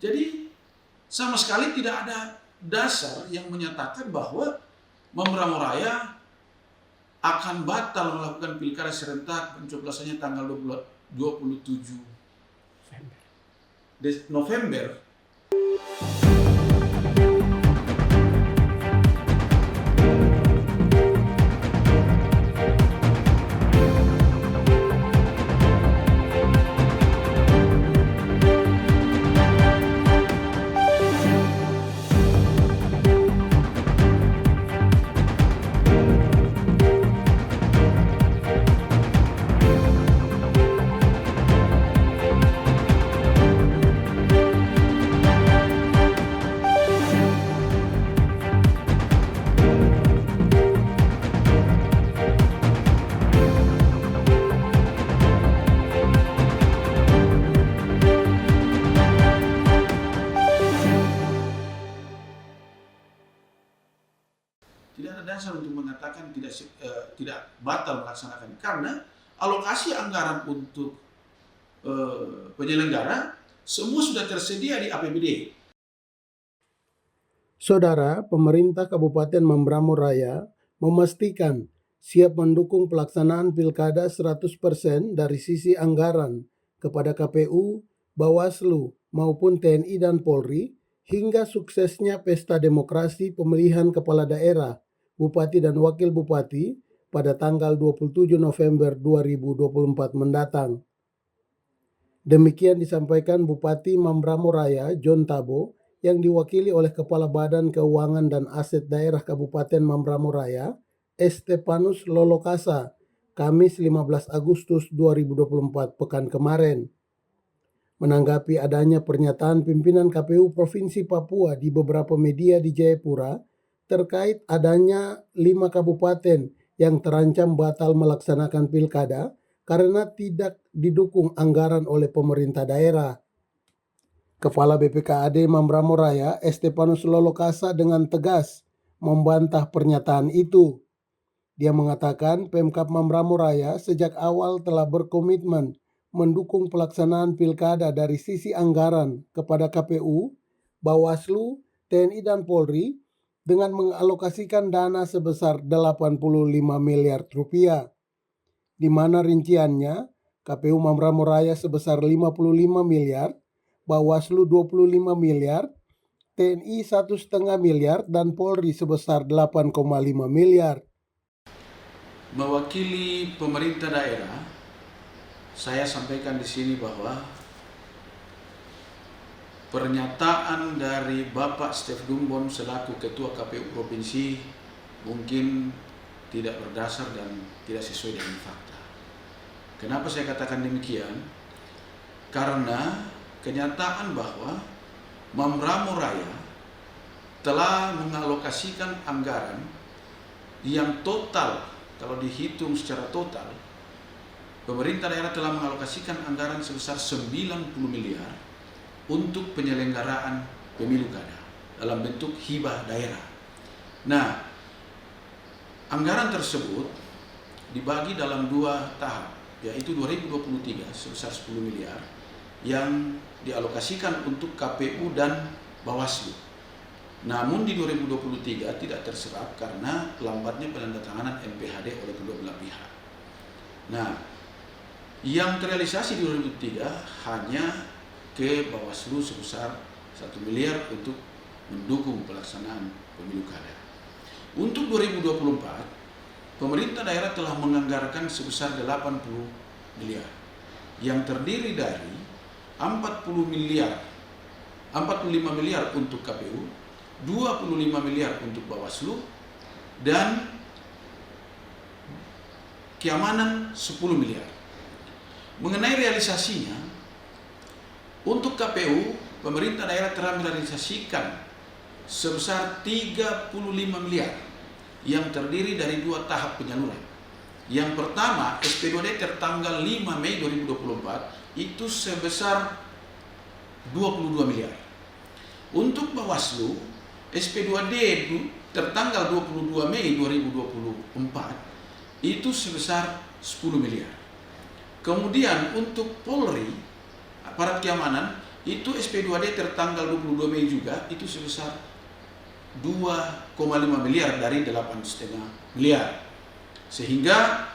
Jadi sama sekali tidak ada dasar yang menyatakan bahwa Mambramo Raya akan batal melakukan pilkada serentak pencoblosannya tanggal 27 November. Tidak ada dasar untuk mengatakan tidak batal melaksanakan, karena alokasi anggaran untuk penyelenggara semua sudah tersedia di APBD. Saudara, pemerintah Kabupaten Mambramo Raya memastikan siap mendukung pelaksanaan pilkada 100% dari sisi anggaran kepada KPU, Bawaslu maupun TNI dan Polri hingga suksesnya pesta demokrasi pemilihan kepala daerah, bupati dan wakil bupati pada tanggal 27 November 2024 mendatang. Demikian disampaikan Bupati Mambramo Raya, John Tabo, yang diwakili oleh Kepala Badan Keuangan dan Aset Daerah Kabupaten Mambramo Raya, Estepanus Lolokasa, Kamis 15 Agustus 2024 pekan kemarin. Menanggapi adanya pernyataan pimpinan KPU Provinsi Papua di beberapa media di Jayapura terkait adanya 5 kabupaten yang terancam batal melaksanakan pilkada karena tidak didukung anggaran oleh pemerintah daerah. Kepala BPKAD Mambramo Raya, Estepanus Lolokasa, dengan tegas membantah pernyataan itu. Dia mengatakan Pemkab Mambramo Raya sejak awal telah berkomitmen mendukung pelaksanaan pilkada dari sisi anggaran kepada KPU, Bawaslu, TNI dan Polri dengan mengalokasikan dana sebesar 85 miliar rupiah, di mana rinciannya KPU Mambramo Raya sebesar 55 miliar, Bawaslu 25 miliar, TNI 1,5 miliar, dan Polri sebesar 8,5 miliar. Mewakili pemerintah daerah, saya sampaikan di sini bahwa pernyataan dari Bapak Stef Dumbon selaku Ketua KPU Provinsi mungkin tidak berdasar dan tidak sesuai dengan fakta. Kenapa saya katakan demikian? Karena kenyataan bahwa Mambramo Raya telah mengalokasikan anggaran yang total, kalau dihitung secara total, pemerintah daerah telah mengalokasikan anggaran sebesar 90 miliar untuk penyelenggaraan pemilu kada dalam bentuk hibah daerah. Nah, anggaran tersebut dibagi dalam 2 tahap, yaitu 2023 sebesar 10 miliar yang dialokasikan untuk KPU dan Bawaslu. Namun di 2023 tidak terserap karena lambatnya penandatanganan MPHD oleh kedua belah pihak. Nah, yang terrealisasi di 2023 hanya ke Bawaslu sebesar 1 miliar untuk mendukung pelaksanaan pemilu kada. Untuk 2024, pemerintah daerah telah menganggarkan sebesar 80 miliar yang terdiri dari 45 miliar untuk KPU, 25 miliar untuk Bawaslu, dan keamanan 10 miliar. Mengenai realisasinya, untuk KPU, pemerintah daerah telah merealisasikan sebesar 35 miliar yang terdiri dari 2 tahap penyaluran. Yang pertama, SP2D tertanggal 5 Mei 2024 itu sebesar 22 miliar. Untuk Bawaslu, SP2D tertanggal 22 Mei 2024 itu sebesar 10 miliar. Kemudian untuk Polri, aparat keamanan, itu SP2D tertanggal 22 Mei juga itu sebesar 2,5 miliar dari 8,5 miliar. Sehingga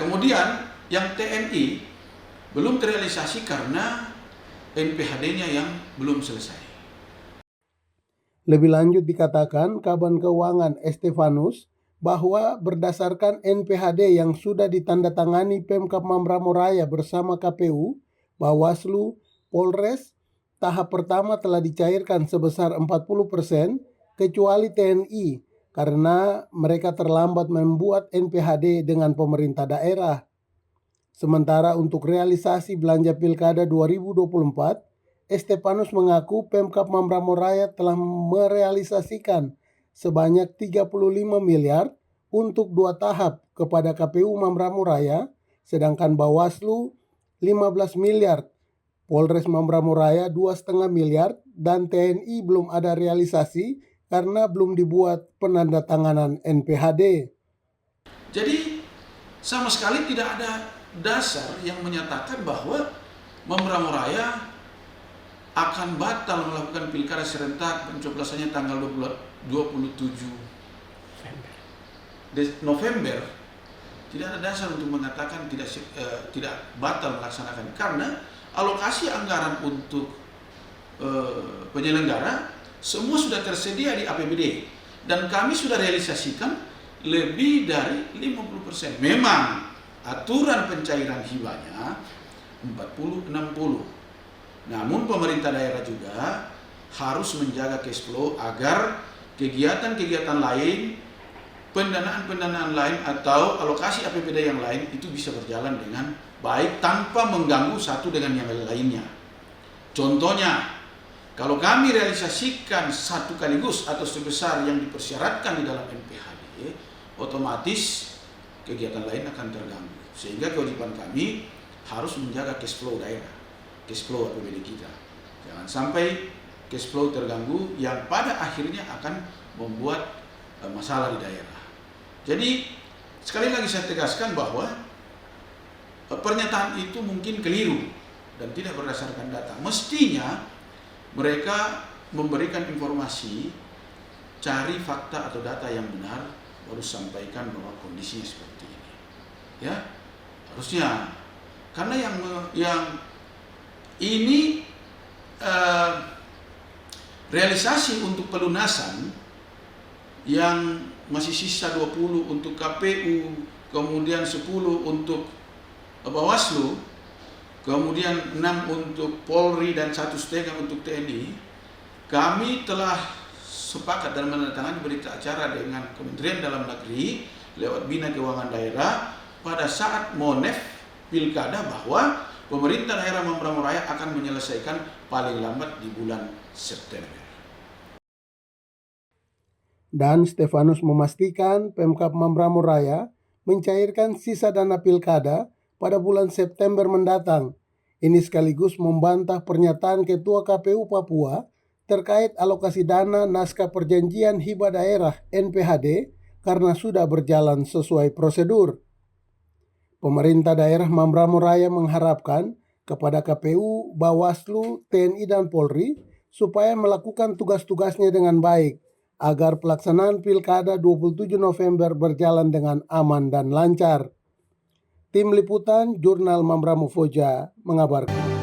kemudian yang TNI belum terrealisasi karena NPHD-nya yang belum selesai. Lebih lanjut dikatakan Kaban Keuangan Estefanus bahwa berdasarkan NPHD yang sudah ditandatangani Pemkab Mambramo Raya bersama KPU, Bawaslu, Polres, tahap pertama telah dicairkan sebesar 40% kecuali TNI karena mereka terlambat membuat NPHD dengan pemerintah daerah. Sementara untuk realisasi belanja Pilkada 2024, Estefanus mengaku Pemkab Mambramo Raya telah merealisasikan sebanyak 35 miliar untuk 2 tahap kepada KPU Mambramo Raya, sedangkan Bawaslu 15 miliar, Polres Mambramo Raya 2,5 miliar, dan TNI belum ada realisasi karena belum dibuat penandatanganan NPHD. Jadi sama sekali tidak ada dasar yang menyatakan bahwa Mambramo Raya akan batal melakukan pilkada serentak pencoblosannya tanggal 27 November. Tidak ada dasar untuk mengatakan tidak batal melaksanakan, karena alokasi anggaran untuk penyelenggara semua sudah tersedia di APBD dan kami sudah realisasikan lebih dari 50%. Memang aturan pencairan hibahnya 40-60. Namun pemerintah daerah juga harus menjaga cash flow agar kegiatan-kegiatan lain, pendanaan-pendanaan lain atau alokasi APBD yang lain itu bisa berjalan dengan baik tanpa mengganggu satu dengan yang lainnya. Contohnya, kalau kami realisasikan satu kaligus atau sebesar yang dipersyaratkan di dalam NPHD, otomatis kegiatan lain akan terganggu. Sehingga kewajiban kami harus menjaga cash flow daerah, cash flow APBD kita. Jangan sampai cash flow terganggu yang pada akhirnya akan membuat masalah di daerah. Jadi sekali lagi saya tegaskan bahwa pernyataan itu mungkin keliru dan tidak berdasarkan data. Mestinya mereka memberikan informasi, cari fakta atau data yang benar, baru sampaikan bahwa kondisinya seperti ini. Ya, harusnya, karena yang ini realisasi untuk pelunasan yang masih sisa 20 untuk KPU, kemudian 10 untuk Bawaslu, kemudian 6 untuk Polri dan 1,5 untuk TNI. Kami telah sepakat dan menandatangani berita acara dengan Kementerian Dalam Negeri lewat Bina Keuangan Daerah pada saat Monef Pilkada bahwa pemerintah daerah Mambramo Raya akan menyelesaikan paling lambat di bulan September. Dan Stefanus memastikan Pemkab Mambramo Raya mencairkan sisa dana pilkada pada bulan September mendatang. Ini sekaligus membantah pernyataan Ketua KPU Papua terkait alokasi dana naskah perjanjian hibah daerah NPHD karena sudah berjalan sesuai prosedur. Pemerintah daerah Mambramo Raya mengharapkan kepada KPU, Bawaslu, TNI, dan Polri supaya melakukan tugas-tugasnya dengan baik agar pelaksanaan Pilkada 27 November berjalan dengan aman dan lancar. Tim Liputan Jurnal Mambramo Foja mengabarkan.